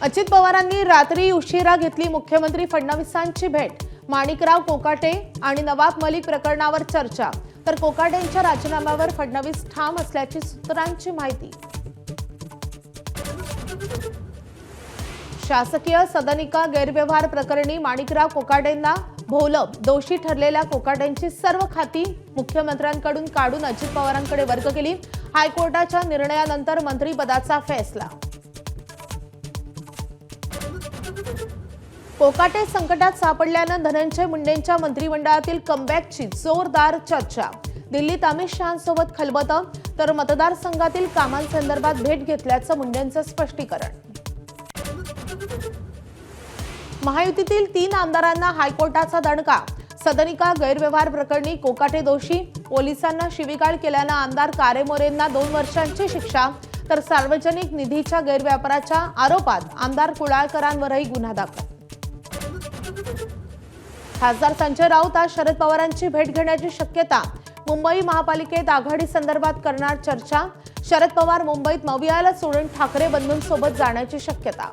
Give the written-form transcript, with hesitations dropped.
अजित पवारांनी रात्री उशिरा घेतली मुख्यमंत्री फडणवीसांची भेट। माणिकराव कोकाटे आणि नवाब मलिक प्रकरणावर चर्चा, तर कोकाटेंच्या राजीनाम्यावर फडणवीस ठाम असल्याची सूत्रांची माहिती। शासकीय सदनिका गैरव्यवहार प्रकरणी माणिकराव कोकाटेंना भोवलं। दोषी ठरलेल्या कोकाटेंची सर्व खाती मुख्यमंत्र्यांकडून काढून अजित पवारांकडे वर्ग केली। हायकोर्टाच्या निर्णयानंतर मंत्रिपदाचा फैसला। कोकाटे संकटात सापडल्यानं धनंजय मुंडेंच्या मंत्रिमंडळातील कमबॅकची जोरदार चर्चा। दिल्लीत अमित शहांसोबत खलबत, तर मतदारसंघातील कामांसंदर्भात भेट घेतल्याचं मुंडेंचं स्पष्टीकरण। महायुतीतील 3 आमदारांना हायकोर्टाचा दणका। सदनिका गैरव्यवहार प्रकरणी कोकाटे दोषी। पोलिसांना शिवीगाळ केल्यानं आमदार कारेमोरेंना 2 वर्षांची शिक्षा, तर सार्वजनिक निधीच्या गैरव्यापाराच्या आरोपात आमदार कुडाळकरांवरही गुन्हा दाखल। खासदार संजय राऊत आज शरद पवारांची भेट घेण्याची शक्यता। मुंबई महापालिकेत आघाडी संदर्भात करणार चर्चा। शरद पवार मुंबईत मवियाला सोडून ठाकरे बंधूंसोबत जाण्याची शक्यता।